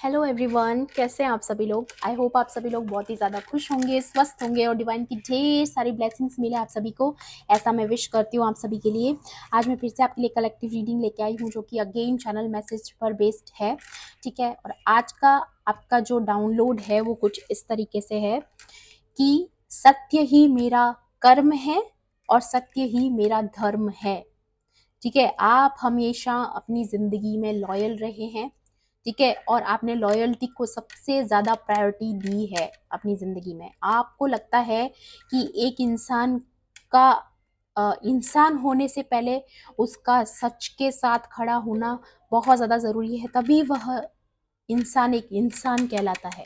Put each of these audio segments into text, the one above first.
Hello everyone, कैसे हैं आप सभी लोग। आई होप आप सभी लोग बहुत ही ज़्यादा खुश होंगे, स्वस्थ होंगे और डिवाइन की ढेर सारी ब्लेसिंग्स मिले आप सभी को। ऐसा मैं विश करती हूँ आप सभी के लिए। आज मैं फिर से आपके लिए कलेक्टिव रीडिंग लेके आई हूँ, जो कि अगेन चैनल मैसेज पर बेस्ड है। ठीक है, और आज का आपका जो डाउनलोड है वो कुछ इस तरीके से है कि सत्य ही मेरा कर्म है और सत्य ही मेरा धर्म है। ठीक है, आप हमेशा अपनी ज़िंदगी में लॉयल रहे हैं। ठीक है, और आपने लॉयल्टी को सबसे ज़्यादा प्रायोरिटी दी है अपनी ज़िंदगी में। आपको लगता है कि एक इंसान का इंसान होने से पहले उसका सच के साथ खड़ा होना बहुत ज़्यादा ज़रूरी है, तभी वह इंसान एक इंसान कहलाता है।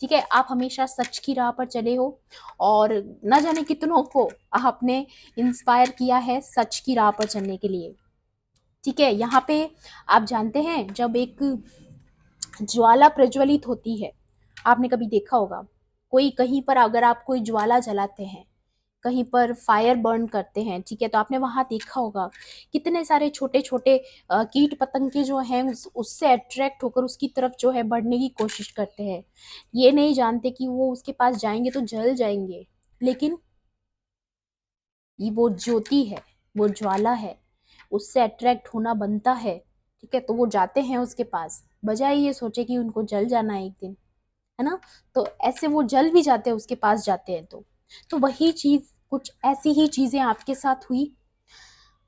ठीक है, आप हमेशा सच की राह पर चले हो और न जाने कितनों को आपने इंस्पायर किया है सच की राह पर चलने के लिए। ठीक है, यहाँ पे आप जानते हैं जब एक ज्वाला प्रज्वलित होती है, आपने कभी देखा होगा, कोई कहीं पर अगर आप कोई ज्वाला जलाते हैं, कहीं पर फायर बर्न करते हैं, ठीक है, तो आपने वहां देखा होगा कितने सारे छोटे छोटे कीट पतंगे जो हैं उससे अट्रैक्ट होकर उसकी तरफ जो है बढ़ने की कोशिश करते हैं। ये नहीं जानते कि वो उसके पास जाएंगे तो जल जाएंगे, लेकिन ये वो ज्योति है, वो ज्वाला है, उससे अट्रैक्ट होना बनता है। ठीक है, तो वो जाते हैं उसके पास, बजाय ये सोचे कि उनको जल जाना है एक दिन, है ना। तो ऐसे वो जल भी जाते हैं, उसके पास जाते हैं। तो वही चीज, कुछ ऐसी ही चीजें आपके साथ हुई।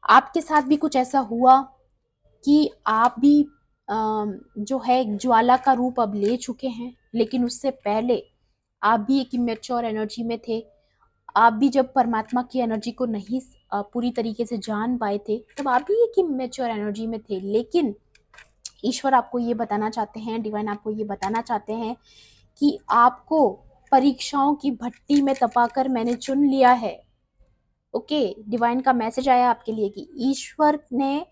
आपके साथ भी कुछ ऐसा हुआ कि आप भी जो है एक ज्वाला का रूप अब ले चुके हैं, लेकिन उससे पहले आप भी एक इमेच्योर एनर्जी में थे। आप भी जब परमात्मा की एनर्जी को नहीं पूरी तरीके से जान पाए थे, तब आप भी एक इमेच्योर एनर्जी में थे। लेकिन ईश्वर आपको ये बताना चाहते हैं, डिवाइन आपको ये बताना चाहते हैं कि आपको परीक्षाओं की भट्टी में तपाकर मैंने चुन लिया है। ओके, डिवाइन का मैसेज आया आपके लिए कि ईश्वर ने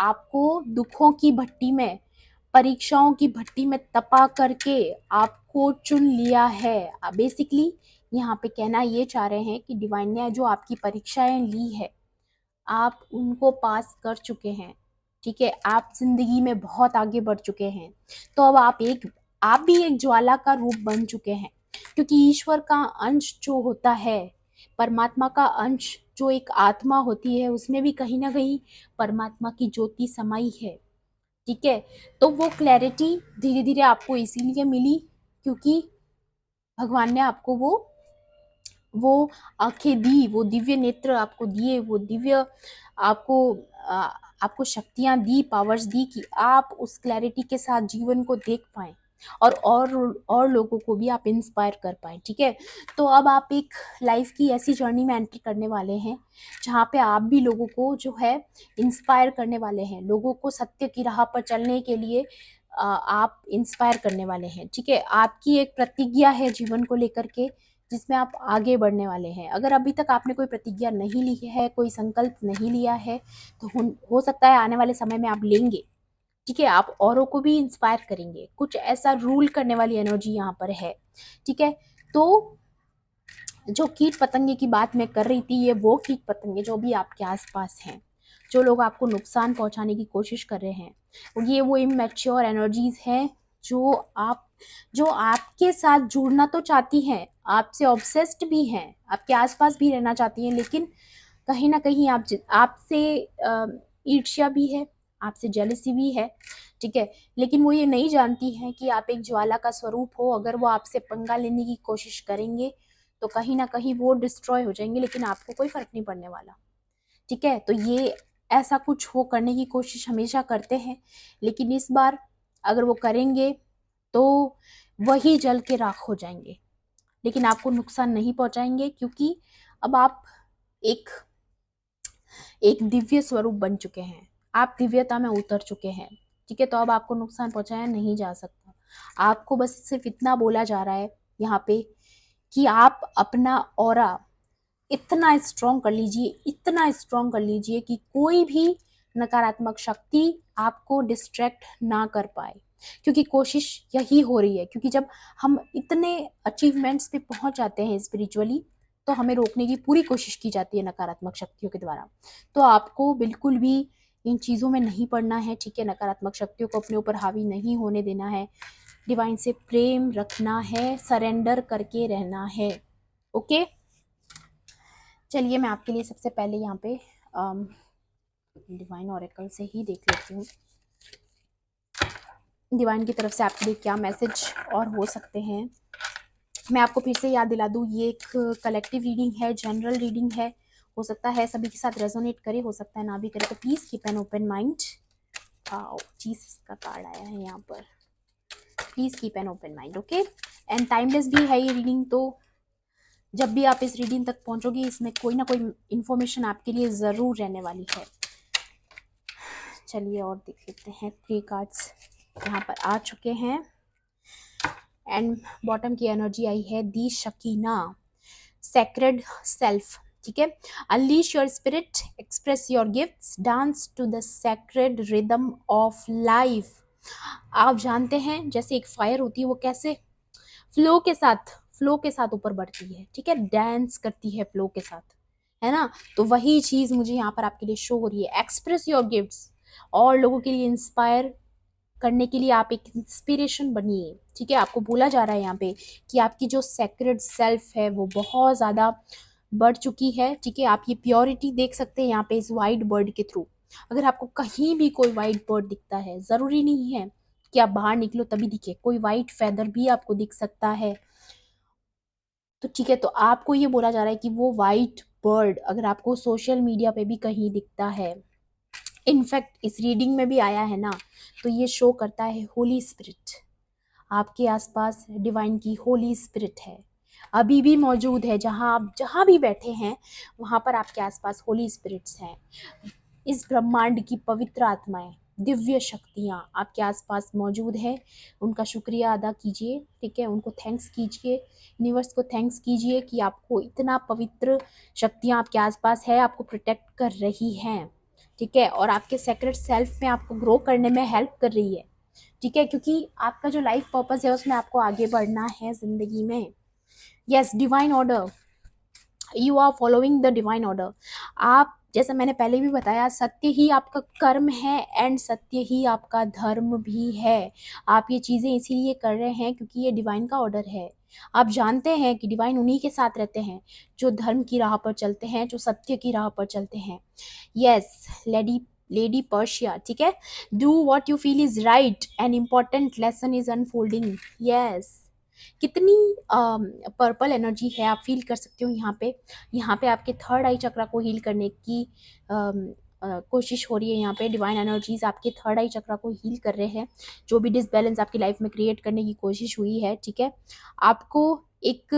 आपको दुखों की भट्टी में, परीक्षाओं की भट्टी में तपा करके आपको चुन लिया है। बेसिकली यहाँ पे कहना ये चाह रहे हैं कि डिवाइन ने जो आपकी परीक्षाएं ली है, आप उनको पास कर चुके हैं। ठीक है, आप जिंदगी में बहुत आगे बढ़ चुके हैं। तो अब आप भी एक ज्वाला का रूप बन चुके हैं, क्योंकि ईश्वर का अंश जो होता है, परमात्मा का अंश जो एक आत्मा होती है, उसमें भी कहीं ना कहीं परमात्मा की ज्योति समाई है। ठीक है, तो वो क्लैरिटी धीरे धीरे आपको इसीलिए मिली क्योंकि भगवान ने आपको वो आंखें दी, वो दिव्य नेत्र आपको दिए, वो दिव्य आपको आ, आपको शक्तियां दी, पावर्स दी कि आप उस क्लैरिटी के साथ जीवन को देख पाए और लोगों को भी आप इंस्पायर कर पाए। ठीक है, तो अब आप एक लाइफ की ऐसी जर्नी में एंट्री करने वाले हैं जहाँ पे आप भी लोगों को जो है इंस्पायर करने वाले हैं, लोगों को सत्य की राह पर चलने के लिए आप इंस्पायर करने वाले हैं। ठीक है, आपकी एक प्रतिज्ञा है जीवन को लेकर के, जिसमें आप आगे बढ़ने वाले हैं। अगर अभी तक आपने कोई प्रतिज्ञा नहीं ली है, कोई संकल्प नहीं लिया है, तो हो सकता है आने वाले समय में आप लेंगे। ठीक है, आप औरों को भी इंस्पायर करेंगे, कुछ ऐसा रूल करने वाली एनर्जी यहाँ पर है। ठीक है, तो जो कीट पतंगे की बात मैं कर रही थी, ये वो कीट पतंगे जो भी आपके आसपास हैं, जो लोग आपको नुकसान पहुंचाने की कोशिश कर रहे हैं, ये वो इमेच्योर एनर्जीज हैं जो आप जो आपके साथ जुड़ना तो चाहती हैं, आपसे ऑब्सेस्ड भी हैं, आपके आसपास भी रहना चाहती हैं, लेकिन कहीं ना कहीं आपसे ईर्ष्या भी है, आपसे जेलसी भी है। ठीक है, लेकिन वो ये नहीं जानती हैं कि आप एक ज्वाला का स्वरूप हो। अगर वो आपसे पंगा लेने की कोशिश करेंगे तो कहीं ना कहीं वो डिस्ट्रॉय हो जाएंगे, लेकिन आपको कोई फर्क नहीं पड़ने वाला। ठीक है, तो ये ऐसा कुछ वो करने की कोशिश हमेशा करते हैं, लेकिन इस बार अगर वो करेंगे तो वही जल के राख हो जाएंगे, लेकिन आपको नुकसान नहीं पहुंचाएंगे, क्योंकि अब आप एक एक दिव्य स्वरूप बन चुके हैं, आप दिव्यता में उतर चुके हैं। ठीक है, तो अब आपको नुकसान पहुंचाया नहीं जा सकता। आपको बस सिर्फ इतना बोला जा रहा है यहाँ पे कि आप अपना ऑरा इतना स्ट्रॉन्ग कर लीजिए, इतना स्ट्रॉन्ग कर लीजिए कि कोई भी नकारात्मक शक्ति आपको डिस्ट्रैक्ट ना कर पाए। क्योंकि कोशिश यही हो रही है, क्योंकि जब हम इतने अचीवमेंट्स पे पहुंच जाते हैं स्पिरिचुअली, तो हमें रोकने की पूरी कोशिश की जाती है नकारात्मक शक्तियों के द्वारा। तो आपको बिल्कुल भी इन चीज़ों में नहीं पड़ना है। ठीक है, नकारात्मक शक्तियों को अपने ऊपर हावी नहीं होने देना है। डिवाइन से प्रेम रखना है, सरेंडर करके रहना है। ओके, चलिए मैं आपके लिए सबसे पहले यहाँ पे डिवाइन ऑरेकल से ही देख लेती हूँ डिवाइन की तरफ से आपके लिए क्या मैसेज और हो सकते हैं। मैं आपको फिर से याद दिला दूँ, ये एक कलेक्टिव रीडिंग है, जनरल रीडिंग है। हो सकता है सभी के साथ रेजोनेट करे, हो सकता है ना भी करे, तो please keep an open mind. Jesus का कार्ड आया है यहाँ पर, please keep an open mind. Okay, and timeless भी है ये रीडिंग, तो जब भी आप इस रीडिंग तक पहुंचोगे इसमें कोई ना कोई इन्फॉर्मेशन आपके लिए ज़रूर रहने वाली है। चलिए और देख लेते हैं। 3 कार्ड्स यहाँ पर आ चुके हैं एंड बॉटम की एनर्जी आई है दी शकीना, सैक्रेड सेल्फ। ठीक है, unleash your spirit, express your gifts, dance to the sacred rhythm of life. आप जानते हैं जैसे एक फायर होती है वो कैसे फ्लो के साथ ऊपर बढ़ती है, ठीक है, डांस करती है फ्लो के साथ, है ना। तो वही चीज मुझे यहाँ पर आपके लिए शो हो रही है। एक्सप्रेस योर गिफ्ट्स, और लोगों के लिए इंस्पायर करने के लिए आप एक इंस्पिरेशन बनिए। ठीक है, आपको बोला जा रहा है यहाँ पे कि आपकी जो सेक्रेड सेल्फ है वो बहुत ज़्यादा बढ़ चुकी है। ठीक है, आप ये प्योरिटी देख सकते हैं यहाँ पे इस वाइट बर्ड के थ्रू। अगर आपको कहीं भी कोई वाइट बर्ड दिखता है, ज़रूरी नहीं है कि आप बाहर निकलो तभी दिखे, कोई वाइट फेदर भी आपको दिख सकता है, तो ठीक है, तो आपको ये बोला जा रहा है कि वो वाइट बर्ड अगर आपको सोशल मीडिया पे भी कहीं दिखता है, इनफैक्ट इस रीडिंग में भी आया है ना, तो ये शो करता है होली स्पिरिट। आपके आसपास डिवाइन की होली स्पिरिट है, अभी भी मौजूद है। जहाँ आप जहाँ भी बैठे हैं वहाँ पर आपके आसपास होली स्पिरिट्स हैं। इस ब्रह्मांड की पवित्र आत्माएं, दिव्य शक्तियाँ आपके आसपास मौजूद है। उनका शुक्रिया अदा कीजिए, ठीक है, उनको थैंक्स कीजिए, यूनिवर्स को थैंक्स कीजिए कि आपको इतना पवित्र शक्तियाँ आपके आसपास है, आपको प्रोटेक्ट कर रही हैं। ठीक है, और आपके सेक्रेट सेल्फ में आपको ग्रो करने में हेल्प कर रही है। ठीक है, क्योंकि आपका जो लाइफ पर्पस है उसमें आपको आगे बढ़ना है जिंदगी में। Yes, divine order, you are following the divine order. आप, जैसे मैंने पहले भी बताया, सत्य ही आपका कर्म है एंड सत्य ही आपका धर्म भी है। आप ये चीज़ें इसीलिए कर रहे हैं क्योंकि ये डिवाइन का ऑर्डर है। आप जानते हैं कि डिवाइन उन्हीं के साथ रहते हैं जो धर्म की राह पर चलते हैं, जो सत्य की राह पर चलते हैं। यस, लेडी पर्शिया, ठीक है, do what you feel is right, an important lesson is unfolding. Yes, कितनी पर्पल एनर्जी है, आप फील कर सकते हो यहाँ पे। यहाँ पे आपके थर्ड आई चक्रा को हील करने की कोशिश हो रही है। यहाँ पे डिवाइन एनर्जीज आपके थर्ड आई चक्रा को हील कर रहे हैं। जो भी डिसबैलेंस आपकी लाइफ में क्रिएट करने की कोशिश हुई है, ठीक है, आपको एक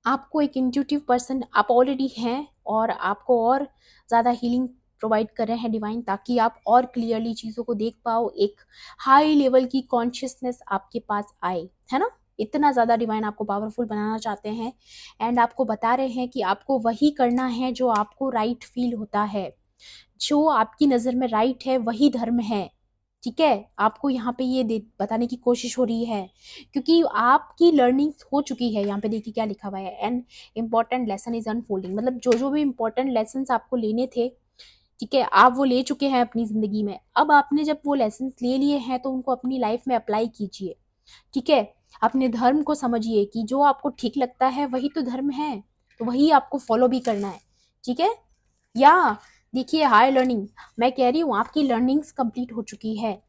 आपको एक इंट्यूटिव पर्सन आप ऑलरेडी हैं, और आपको और ज़्यादा हीलिंग प्रोवाइड कर रहे हैं डिवाइन, ताकि आप और क्लियरली चीज़ों को देख पाओ। एक हाई लेवल की कॉन्शियसनेस आपके पास आए, है ना। इतना ज़्यादा डिवाइन आपको पावरफुल बनाना चाहते हैं एंड आपको बता रहे हैं कि आपको वही करना है जो आपको राइट फील होता है। जो आपकी नज़र में राइट है वही धर्म है। ठीक है, आपको यहाँ पे ये बताने की कोशिश हो रही है क्योंकि आपकी लर्निंग हो चुकी है। यहाँ पे देखिए क्या लिखा हुआ है, an important lesson is unfolding. मतलब जो जो भी इम्पोर्टेंट लेसन आपको लेने थे, ठीक है, आप वो ले चुके हैं अपनी ज़िंदगी में। अब आपने जब वो लेसन ले लिए हैं तो उनको अपनी लाइफ में अप्लाई कीजिए। ठीक है, अपने धर्म को समझिए कि जो आपको ठीक लगता है वही तो धर्म है, तो वही आपको फॉलो भी करना है। ठीक है, या देखिए हाई लर्निंग, मैं कह रही हूँ आपकी लर्निंग्स कंप्लीट हो चुकी है।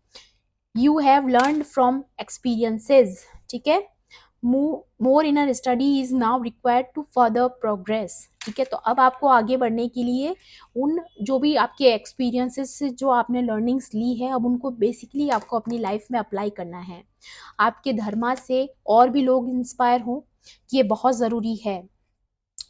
You have learn from experiences. ठीक है, more inner study is now required to further progress. ठीक है, तो अब आपको आगे बढ़ने के लिए उन जो भी आपके एक्सपीरियंसेस से जो आपने लर्निंग्स ली है, अब उनको बेसिकली आपको अपनी लाइफ में अप्लाई करना है। आपके धर्मा से और भी लोग इंस्पायर हों, ये बहुत ज़रूरी है।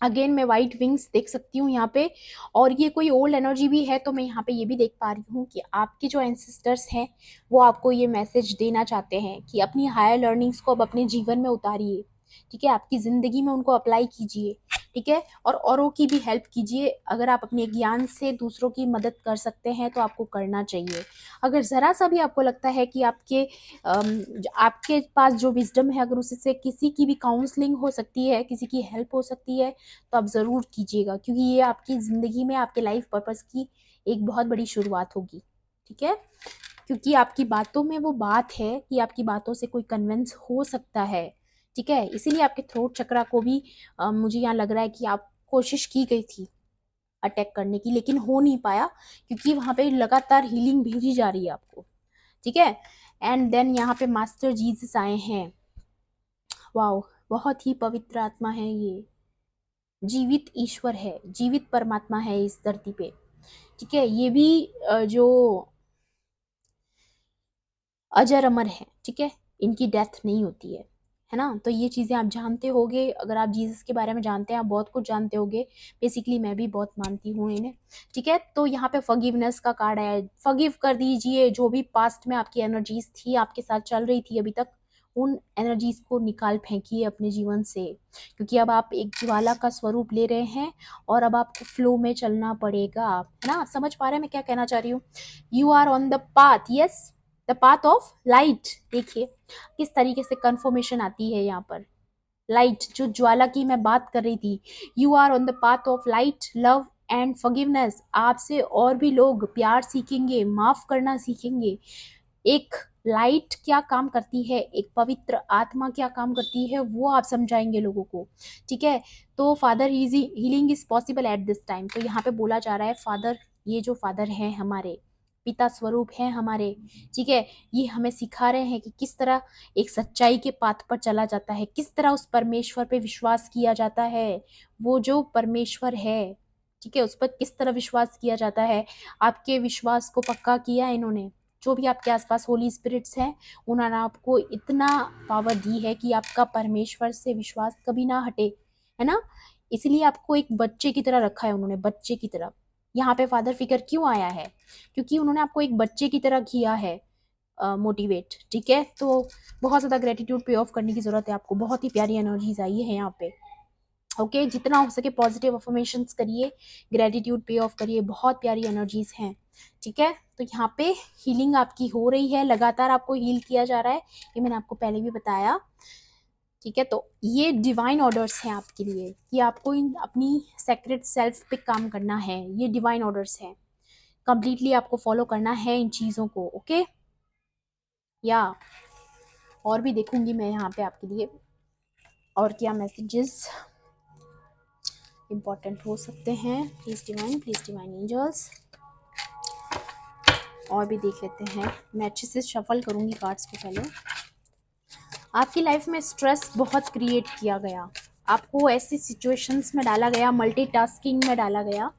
अगेन मैं वाइट विंग्स देख सकती हूँ यहाँ पे, और ये कोई ओल्ड एनर्जी भी है, तो मैं यहाँ पे ये भी देख पा रही हूँ कि आपके जो एंसेस्टर्स हैं वो आपको ये मैसेज देना चाहते हैं कि अपनी हायर लर्निंग्स को अब अपने जीवन में उतारिए। ठीक है, आपकी ज़िंदगी में उनको अप्लाई कीजिए। ठीक है, और औरों की भी हेल्प कीजिए। अगर आप अपने ज्ञान से दूसरों की मदद कर सकते हैं तो आपको करना चाहिए। अगर ज़रा सा भी आपको लगता है कि आपके पास जो विजडम है, अगर उससे किसी की भी काउंसलिंग हो सकती है, किसी की हेल्प हो सकती है, तो आप ज़रूर कीजिएगा, क्योंकि ये आपकी ज़िंदगी में आपके लाइफ पर्पस की एक बहुत बड़ी शुरुआत होगी। ठीक है, क्योंकि आपकी बातों में वो बात है कि आपकी बातों से कोई कन्विंस हो सकता है, ठीक है। इसीलिए आपके थ्रोट चक्रा को भी मुझे यहाँ लग रहा है कि आप कोशिश की गई थी अटैक करने की, लेकिन हो नहीं पाया, क्योंकि वहां पे लगातार हीलिंग भेजी जा रही है आपको, ठीक है। एंड देन यहाँ पे मास्टर जीसस आए हैं। वाओ, बहुत ही पवित्र आत्मा है ये, जीवित ईश्वर है, जीवित परमात्मा है इस धरती पे, ठीक है। ये भी जो अजर अमर है, ठीक है, इनकी डेथ नहीं होती है ना। तो ये चीज़ें आप जानते होगे, अगर आप जीसस के बारे में जानते हैं, आप बहुत कुछ जानते होगे। बेसिकली मैं भी बहुत मानती हूँ इन्हें, ठीक है। तो यहाँ पे फॉरगिवनेस का कार्ड है, फॉरगिव कर दीजिए जो भी पास्ट में आपकी एनर्जीज थी, आपके साथ चल रही थी अभी तक, उन एनर्जीज को निकाल फेंकिए अपने जीवन से, क्योंकि अब आप एक ज्वाला का स्वरूप ले रहे हैं और अब आपको फ्लो में चलना पड़ेगा, है ना। आप समझ पा रहे हैं मैं क्या कहना चाह रही हूँ। You are on the path, yes, the path of light. देखिए किस तरीके से कंफर्मेशन आती है यहाँ पर, लाइट, जो ज्वाला की मैं बात कर रही थी। You are on the path of light, love and forgiveness. आपसे और भी लोग प्यार सीखेंगे, माफ करना सीखेंगे। एक लाइट क्या काम करती है, एक पवित्र आत्मा क्या काम करती है, वो आप समझाएंगे लोगों को, ठीक है। तो father healing is possible at this time. तो यहाँ पे बोला जा रहा है फादर, ये जो फादर हैं हमारे पिता स्वरूप हैं हमारे, ठीक है, ये हमें सिखा रहे हैं कि किस तरह एक सच्चाई के पाथ पर चला जाता है, किस तरह उस परमेश्वर पे विश्वास किया जाता है। वो जो परमेश्वर है, ठीक है, उस पर किस तरह विश्वास किया जाता है। आपके विश्वास को पक्का किया इन्होंने। जो भी आपके आसपास होली स्पिरिट्स हैं, उन्होंने आपको इतना पावर दी है कि आपका परमेश्वर से विश्वास कभी ना हटे, है ना। इसलिए आपको एक बच्चे की तरह रखा है उन्होंने, बच्चे की तरह। यहाँ पे फादर फिगर क्यों आया है, क्योंकि उन्होंने आपको एक बच्चे की तरह किया है मोटिवेट, ठीक है। तो बहुत ज़्यादा ग्रेटिट्यूड पे ऑफ करने की ज़रूरत है आपको, बहुत ही प्यारी एनर्जीज आई है यहाँ पे, ओके। जितना हो सके पॉजिटिव अफर्मेशंस करिए, ग्रेटिट्यूड पे ऑफ करिए, बहुत प्यारी एनर्जीज हैं, ठीक है। तो यहाँ पे हीलिंग आपकी हो रही है, लगातार आपको हील किया जा रहा है, ये मैंने आपको पहले भी बताया, ठीक है। तो ये डिवाइन ऑर्डर्स हैं आपके लिए कि आपको इन अपनी सेक्रेट सेल्फ पे काम करना है, ये डिवाइन ऑर्डर्स हैं, कंप्लीटली आपको फॉलो करना है इन चीज़ों को, ओके। या और भी देखूंगी मैं यहाँ पे आपके लिए और क्या मैसेजेस इंपॉर्टेंट हो सकते हैं। प्लीज डिवाइन एंजल्स, और भी देख लेते हैं। मैं अच्छे से शफल करूंगी कार्ड्स को पहले। आपकी लाइफ में स्ट्रेस बहुत क्रिएट किया गया, आपको ऐसी सिचुएशंस में डाला गया, मल्टीटास्किंग में डाला गया,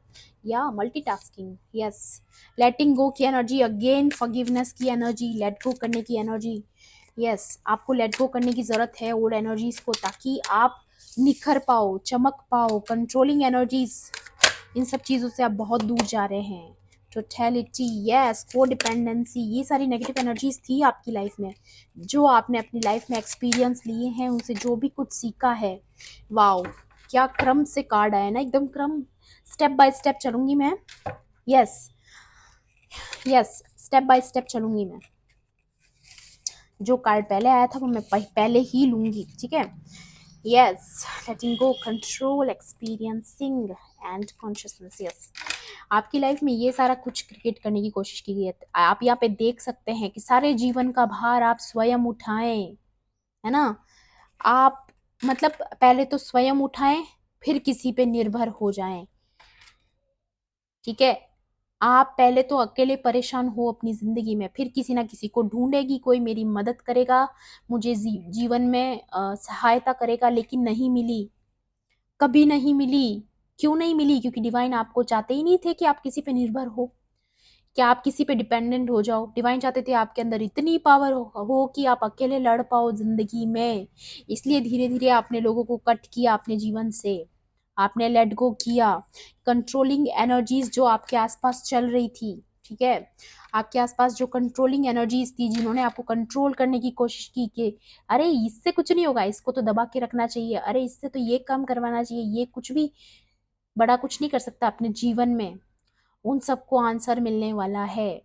या मल्टीटास्किंग, यस। लेटिंग गो की एनर्जी, अगेन फॉरगिवनेस की एनर्जी, लेट गो करने की एनर्जी, यस। आपको लेट गो करने की ज़रूरत है ओल्ड एनर्जीज को, ताकि आप निखर पाओ, चमक पाओ। कंट्रोलिंग एनर्जीज, इन सब चीज़ों से आप बहुत दूर जा रहे हैं। टोटलिटी, यस, को डिपेंडेंसी, ये सारी नेगेटिव एनर्जीज थी आपकी लाइफ में, जो आपने अपनी लाइफ में एक्सपीरियंस लिए हैं, उनसे जो भी कुछ सीखा है। वाओ, क्या क्रम से कार्ड आया ना, एकदम क्रम, स्टेप बाय स्टेप चलूंगी मैं, yes yes, step by step चलूंगी मैं। जो कार्ड पहले आया था वो मैं पहले ही लूंगी, ठीक है। Yes, letting go, control, experiencing and consciousness, yes. आपकी लाइफ में ये सारा कुछ क्रिएट करने की कोशिश की गई है। आप यहाँ पे देख सकते हैं कि सारे जीवन का भार आप स्वयं उठाएं, है ना। आप मतलब पहले तो स्वयं उठाएं, फिर किसी पे निर्भर हो जाएं, ठीक है। आप पहले तो अकेले परेशान हो अपनी जिंदगी में, फिर किसी ना किसी को ढूंढेगी, कोई मेरी मदद करेगा, मुझे जीवन में सहायता करेगा, लेकिन नहीं मिली, कभी नहीं मिली। क्यों नहीं मिली? क्योंकि डिवाइन आपको चाहते ही नहीं थे कि आप किसी पे निर्भर हो, क्या आप किसी पे डिपेंडेंट हो जाओ। डिवाइन चाहते थे आपके अंदर इतनी पावर हो कि आप अकेले लड़ पाओ जिंदगी में। इसलिए धीरे धीरे आपने लोगों को कट किया अपने जीवन से, आपने लेट गो किया। कंट्रोलिंग एनर्जीज जो आपके आसपास चल रही थी, ठीक है, आपके आसपास जो कंट्रोलिंग एनर्जीज थी, जिन्होंने आपको कंट्रोल करने की कोशिश की कि अरे इससे कुछ नहीं होगा, इसको तो दबा के रखना चाहिए, अरे इससे तो ये काम करवाना चाहिए, ये कुछ भी बड़ा कुछ नहीं कर सकता अपने जीवन में, उन सबको आंसर मिलने वाला है।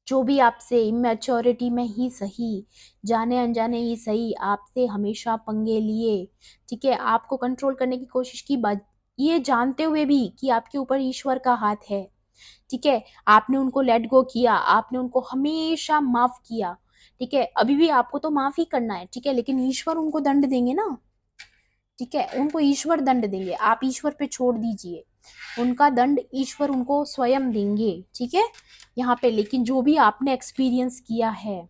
जो भी आपसे इमेच्योरिटी में ही सही, जाने अनजाने ही सही, आपसे हमेशा पंगे लिए, ठीक है, आपको कंट्रोल करने की कोशिश की, ये जानते हुए भी कि आपके ऊपर ईश्वर का हाथ है, ठीक है, आपने उनको लेट गो किया, आपने उनको हमेशा माफ किया, ठीक है, अभी भी आपको तो माफ ही करना है, ठीक है, लेकिन ईश्वर उनको दंड देंगे ना, ठीक है, उनको ईश्वर दंड देंगे, आप ईश्वर पे छोड़ दीजिए, उनका दंड ईश्वर उनको स्वयं देंगे, ठीक है, यहाँ पे। लेकिन जो भी आपने एक्सपीरियंस किया है,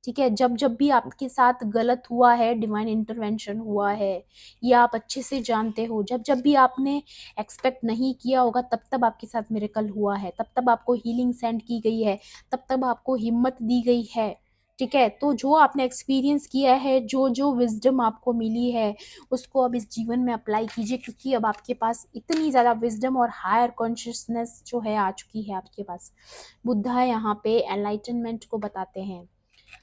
ठीक है, जब जब भी आपके साथ गलत हुआ है, डिवाइन इंटरवेंशन हुआ है, ये आप अच्छे से जानते हो, जब जब भी आपने एक्सपेक्ट नहीं किया होगा, तब तब आपके साथ मिरेकल हुआ है, तब तब आपको हीलिंग सेंड की गई है, तब तब आपको हिम्मत दी गई है, ठीक है। तो जो आपने एक्सपीरियंस किया है, जो जो विजडम आपको मिली है, उसको अब इस जीवन में अप्लाई कीजिए, क्योंकि अब आपके पास इतनी ज़्यादा विजडम और हायर कॉन्शियसनेस जो है आ चुकी है आपके पास। बुद्धा यहाँ पे एनलाइटनमेंट को बताते हैं।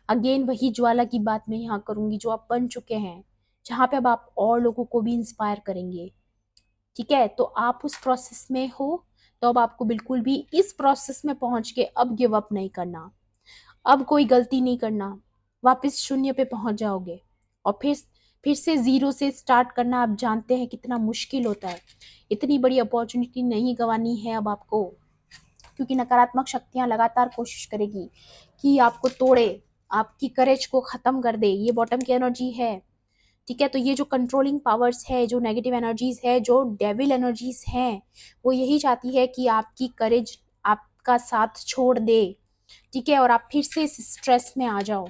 अगेन वही ज्वाला की बात मैं यहाँ करूंगी जो आप बन चुके हैं, जहाँ पे अब आप और लोगों को भी इंस्पायर करेंगे, ठीक है। तो आप उस प्रोसेस में हो, तो अब आपको बिल्कुल भी इस प्रोसेस में पहुंच के अब गिव अप नहीं करना, अब कोई गलती नहीं करना, वापस शून्य पे पहुंच जाओगे, और फिर से जीरो से स्टार्ट करना आप जानते हैं कितना मुश्किल होता है। इतनी बड़ी अपॉर्चुनिटी नहीं गंवानी है अब आपको, क्योंकि नकारात्मक शक्तियां लगातार कोशिश करेगी कि आपको तोड़े, आपकी करेज को खत्म कर दे। ये बॉटम की एनर्जी है, ठीक है। तो ये जो कंट्रोलिंग पावर्स है, जो नेगेटिव एनर्जीज है, जो डेविल एनर्जीज हैं, वो यही चाहती है कि आपकी करेज आपका साथ छोड़ दे, ठीक है, और आप फिर से इस स्ट्रेस में आ जाओ,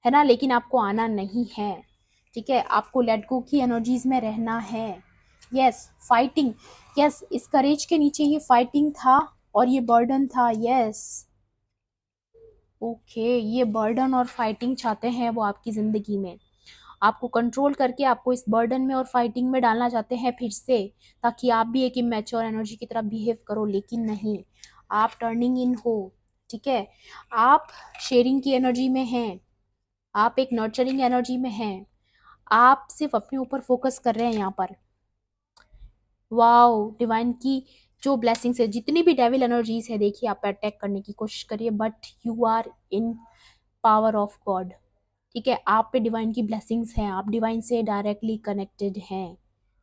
है ना। लेकिन आपको आना नहीं है, ठीक है, आपको लेट गो की एनर्जीज में रहना है। यस, फाइटिंग, यस, इस करेज के नीचे ये फाइटिंग था और ये बर्डन था। यस, ओके, ये बर्डन और फाइटिंग चाहते हैं वो आपकी जिंदगी में, आपको कंट्रोल करके आपको इस बर्डन में और फाइटिंग में डालना चाहते हैं फिर से, ताकि आप भी एक इमेच्योर एनर्जी की तरह बिहेव करो। लेकिन नहीं, आप टर्निंग इन हो, ठीक है, आप शेयरिंग की एनर्जी में हैं, आप एक नर्चरिंग एनर्जी में हैं, आप सिर्फ अपने ऊपर फोकस कर रहे हैं यहाँ पर। वाओ, डिवाइन की जो ब्लेसिंग्स है, जितनी भी डेविल एनर्जीज है, देखिए आप पे अटैक करने की कोशिश करिए, but you are in power of God, ठीक है, आप पे डिवाइन की ब्लेसिंग्स हैं, आप डिवाइन से डायरेक्टली कनेक्टेड हैं,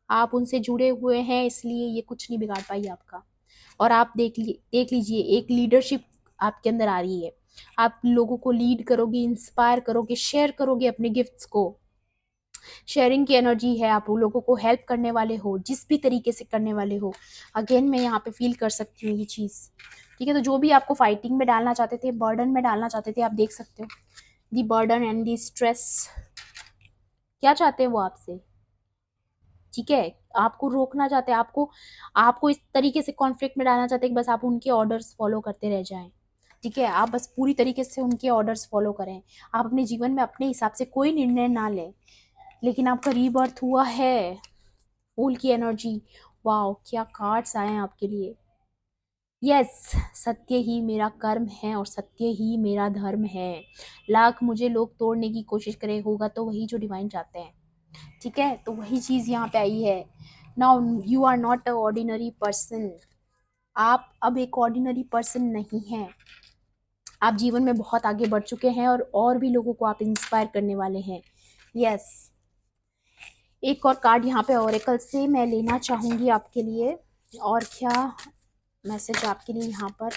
आप उनसे जुड़े हुए हैं, इसलिए ये कुछ नहीं बिगाड़ पाई आपका। और आप देख लीजिए, एक लीडरशिप आपके अंदर आ रही है, आप लोगों को लीड करोगे, इंस्पायर करोगे, शेयर करोगे अपने गिफ्ट्स को, शेयरिंग की एनर्जी है, आप लोगों को हेल्प करने वाले हो, जिस भी तरीके से करने वाले हो। अगेन मैं यहाँ पे फील कर सकती हूँ ये चीज़, ठीक है। तो जो भी आपको फाइटिंग में डालना चाहते थे, बर्डन में डालना चाहते थे, आप देख सकते हो दी बर्डन एंड दी स्ट्रेस, क्या चाहते हैं वो आपसे, ठीक है, आपको रोकना चाहते हैं, आपको आपको इस तरीके से कॉन्फ्लिक्ट में डालना चाहते हैं कि बस आप उनके ऑर्डर्स फॉलो करते रह जाएं, ठीक है, आप बस पूरी तरीके से उनके ऑर्डर्स फॉलो करें, आप अपने जीवन में अपने हिसाब से कोई निर्णय ना लें। लेकिन आपका रीबर्थ हुआ है, फूल की एनर्जी, वाओ, क्या कार्ड्स आए हैं आपके लिए। यस, सत्य ही मेरा कर्म है और सत्य ही मेरा धर्म है, लाख मुझे लोग तोड़ने की कोशिश करें, होगा तो वही जो डिवाइन चाहते हैं, ठीक है। तो वही चीज यहाँ पे आई है। Now you are not a ordinary person, आप अब एक ऑर्डिनरी पर्सन नहीं हैं, आप जीवन में बहुत आगे बढ़ चुके हैं, और भी लोगों को आप इंस्पायर करने वाले हैं। यस, एक और कार्ड यहाँ पे ओरेकल से मैं लेना चाहूंगी आपके लिए, और क्या मैसेज आपके लिए यहाँ पर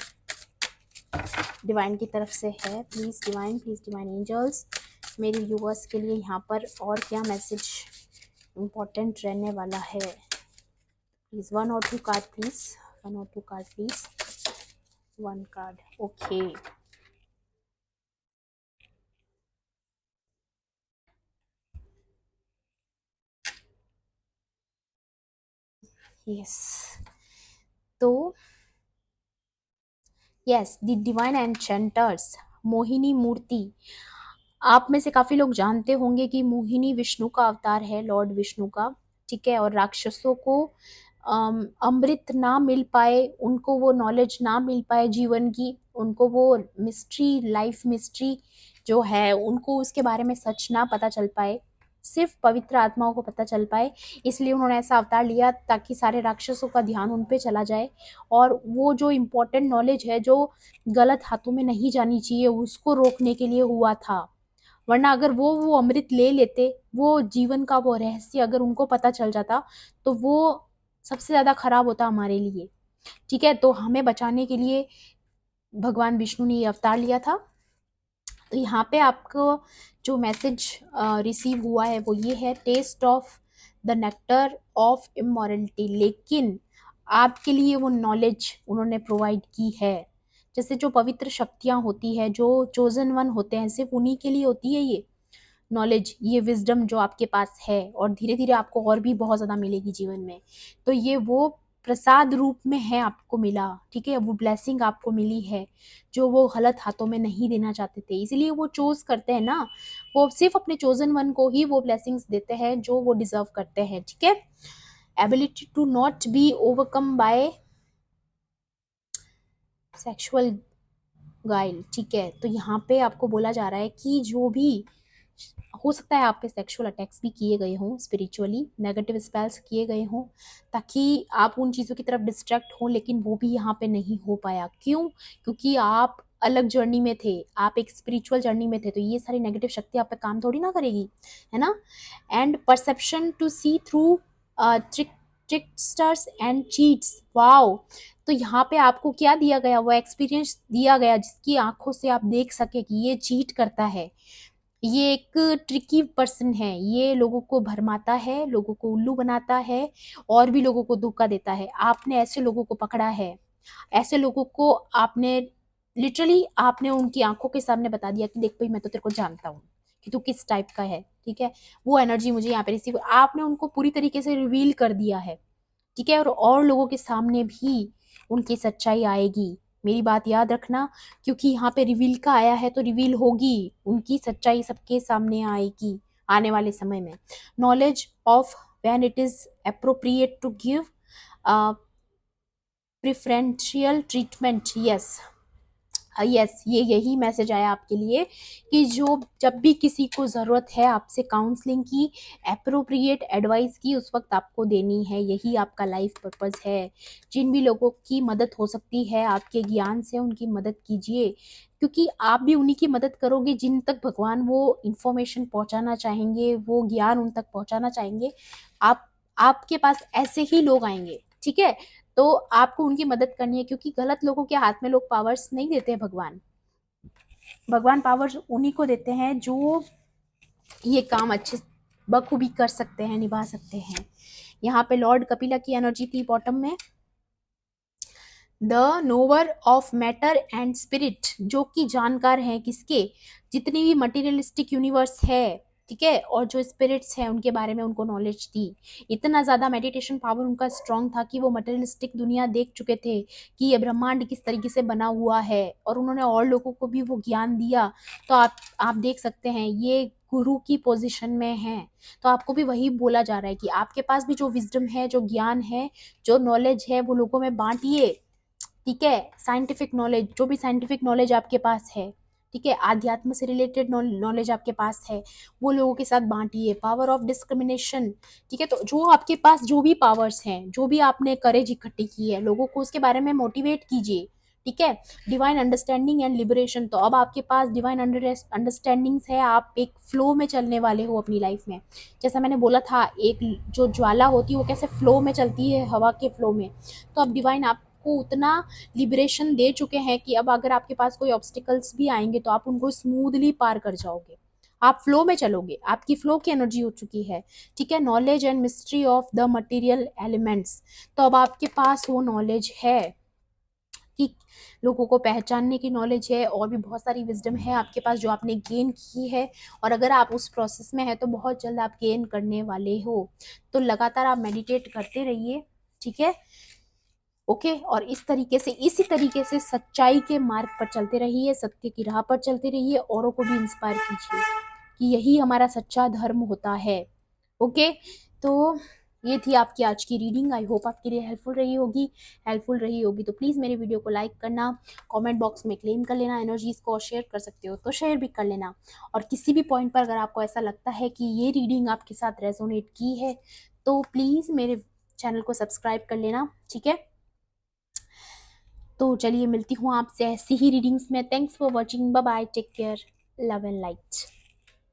डिवाइन की तरफ से है। प्लीज डिवाइन एंजल्स, मेरे व्यूअर्स के लिए यहाँ पर और क्या मैसेज इम्पोर्टेंट रहने वाला है। Please 1 or 2 card please, 1 or 2 card please, 1 card, okay. Yes, तो यस, द डिवाइन एन्चेंटर्स, मोहिनी मूर्ति, आप में से काफी लोग जानते होंगे कि मोहिनी विष्णु का अवतार है, लॉर्ड विष्णु का, ठीक है। और राक्षसों को अमृत ना मिल पाए, उनको वो नॉलेज ना मिल पाए जीवन की, उनको वो मिस्ट्री, लाइफ मिस्ट्री जो है, उनको उसके बारे में सच ना पता चल पाए, सिर्फ पवित्र आत्माओं को पता चल पाए, इसलिए उन्होंने ऐसा अवतार लिया ताकि सारे राक्षसों का ध्यान उन पे चला जाए, और वो जो इम्पोर्टेंट नॉलेज है जो गलत हाथों में नहीं जानी चाहिए, उसको रोकने के लिए हुआ था। वरना अगर वो अमृत ले लेते, वो जीवन का वो रहस्य अगर उनको पता चल जाता, तो वो सबसे ज्यादा खराब होता हमारे लिए। ठीक है, तो हमें बचाने के लिए भगवान विष्णु ने ये अवतार लिया था। तो यहाँ पे आपको जो मैसेज रिसीव हुआ है वो ये है, taste of the nectar of immorality. लेकिन आपके लिए वो नॉलेज उन्होंने प्रोवाइड की है। जैसे जो पवित्र शक्तियाँ होती है, जो चोजन वन होते हैं, सिर्फ उन्हीं के लिए होती है ये नॉलेज, ये विजडम जो आपके पास है, और धीरे धीरे आपको और भी बहुत ज़्यादा मिलेगी जीवन में। तो ये वो प्रसाद रूप में है, आपको मिला, ठीक है, वो ब्लेसिंग आपको मिली है जो वो गलत हाथों में नहीं देना चाहते थे, इसलिए वो चूज करते हैं ना, वो सिर्फ अपने चोजन वन को ही वो ब्लेसिंग्स देते हैं जो वो डिजर्व करते हैं, ठीक है। Ability to not be overcome by sexual guile, ठीक है। तो यहाँ पे आपको बोला जा रहा है कि जो भी हो सकता है आप पे सेक्सुअल अटैक्स भी किए गए हों, स्पिरिचुअली नेगेटिव स्पेल्स किए गए हों, ताकि आप उन चीज़ों की तरफ डिस्ट्रैक्ट हों, लेकिन वो भी यहाँ पे नहीं हो पाया। क्यों? क्योंकि आप अलग जर्नी में थे, आप एक स्पिरिचुअल जर्नी में थे, तो ये सारी नेगेटिव शक्ति आप पे काम थोड़ी ना करेगी, है ना। And perception to see through tricksters and cheats, wow. तो यहाँ पे आपको क्या दिया गया, वो एक्सपीरियंस दिया गया जिसकी आंखों से आप देख सके कि ये चीट करता है, ये एक ट्रिकी पर्सन है, ये लोगों को भरमाता है, लोगों को उल्लू बनाता है, और भी लोगों को धोखा देता है। आपने ऐसे लोगों को पकड़ा है, ऐसे लोगों को आपने लिटरली आपने उनकी आंखों के सामने बता दिया कि देख भाई मैं तो तेरे को जानता हूँ कि तू किस टाइप का है, ठीक है। वो एनर्जी मुझे यहाँ पे रिसीव, आपने उनको पूरी तरीके से रिवील कर दिया है, ठीक है। और लोगों के सामने भी उनकी सच्चाई आएगी, मेरी बात याद रखना, क्योंकि यहाँ पे रिवील का आया है तो रिवील होगी, उनकी सच्चाई सबके सामने आएगी आने वाले समय में। Knowledge of when it is appropriate to give preferential treatment, yes yes, ये यही मैसेज आया आपके लिए कि जो जब भी किसी को ज़रूरत है आपसे काउंसलिंग की, एप्रोप्रिएट एडवाइस की, उस वक्त आपको देनी है, यही आपका लाइफ पर्पस है। जिन भी लोगों की मदद हो सकती है आपके ज्ञान से, उनकी मदद कीजिए, क्योंकि आप भी उन्हीं की मदद करोगे जिन तक भगवान वो इंफॉर्मेशन पहुंचाना चाहेंगे, वो ज्ञान उन तक पहुंचाना चाहेंगे। आप आपके पास ऐसे ही लोग आएंगे, ठीक है। तो आपको उनकी मदद करनी है, क्योंकि गलत लोगों के हाथ में लोग पावर्स नहीं देते हैं। भगवान भगवान पावर्स उन्हीं को देते हैं जो ये काम अच्छे बखूबी कर सकते हैं, निभा सकते हैं। यहाँ पे लॉर्ड कपिला की एनर्जी थी बॉटम में, the nowhere of matter and spirit, जो कि जानकार हैं किसके, जितनी भी मटेरियलिस्टिक यूनिवर्स है, ठीक है, और जो स्पिरिट्स हैं उनके बारे में उनको नॉलेज थी। इतना ज़्यादा मेडिटेशन पावर उनका स्ट्रांग था कि वो मटेरियलिस्टिक दुनिया देख चुके थे कि ये ब्रह्मांड किस तरीके से बना हुआ है, और उन्होंने और लोगों को भी वो ज्ञान दिया। तो आप देख सकते हैं ये गुरु की पोजीशन में हैं। तो आपको भी वही बोला जा रहा है कि आपके पास भी जो विजडम है, जो ज्ञान है, जो नॉलेज है, वो लोगों में बांटिए, ठीक है। साइंटिफिक नॉलेज, जो भी साइंटिफिक नॉलेज आपके पास है, ठीक है, आध्यात्म से रिलेटेड नॉलेज आपके पास है, वो लोगों के साथ बांटिए। पावर ऑफ डिस्क्रिमिनेशन, ठीक है, तो जो आपके पास जो भी पावर्स हैं, जो भी आपने करेज इकट्ठी की है, लोगों को उसके बारे में मोटिवेट कीजिए, ठीक है। डिवाइन अंडरस्टैंडिंग एंड लिबरेशन, तो अब आपके पास डिवाइन अंडरस्टैंडिंग्स है, आप एक फ्लो में चलने वाले हो अपनी लाइफ में। जैसा मैंने बोला था, एक जो ज्वाला होती है वो कैसे फ्लो में चलती है, हवा के फ्लो में, तो अब डिवाइन आपको उतना लिबरेशन दे चुके हैं कि अब अगर आपके पास कोई ऑब्स्टिकल्स भी आएंगे तो आप उनको स्मूथली पार कर जाओगे, आप फ्लो में चलोगे, आपकी फ्लो की एनर्जी हो चुकी है, ठीक है। Knowledge and mystery of the material elements, तो अब आपके पास वो नॉलेज है कि लोगों को पहचानने की नॉलेज है, और भी बहुत सारी विजडम है आपके पास जो आपने गेन की है, और अगर आप उस प्रोसेस में है तो बहुत जल्द आप गेन करने वाले हो। तो लगातार आप मेडिटेट करते रहिए, ठीक है, ओके। और इसी तरीके से सच्चाई के मार्ग पर चलते रहिए, सत्य की राह पर चलते रहिए, औरों को भी इंस्पायर कीजिए कि यही हमारा सच्चा धर्म होता है, ओके। तो ये थी आपकी आज की रीडिंग, आई होप आपके लिए हेल्पफुल रही होगी। तो प्लीज़ मेरे वीडियो को लाइक करना, कमेंट बॉक्स में क्लेम कर लेना एनर्जीज को, और शेयर कर सकते हो तो शेयर भी कर लेना। और किसी भी पॉइंट पर अगर आपको ऐसा लगता है कि ये रीडिंग आपके साथ रेजोनेट की है, तो प्लीज़ मेरे चैनल को सब्सक्राइब कर लेना, ठीक है। तो चलिए मिलती हूँ आपसे ऐसी ही रीडिंग्स में। Thanks for watching, bye bye, take care, love and light.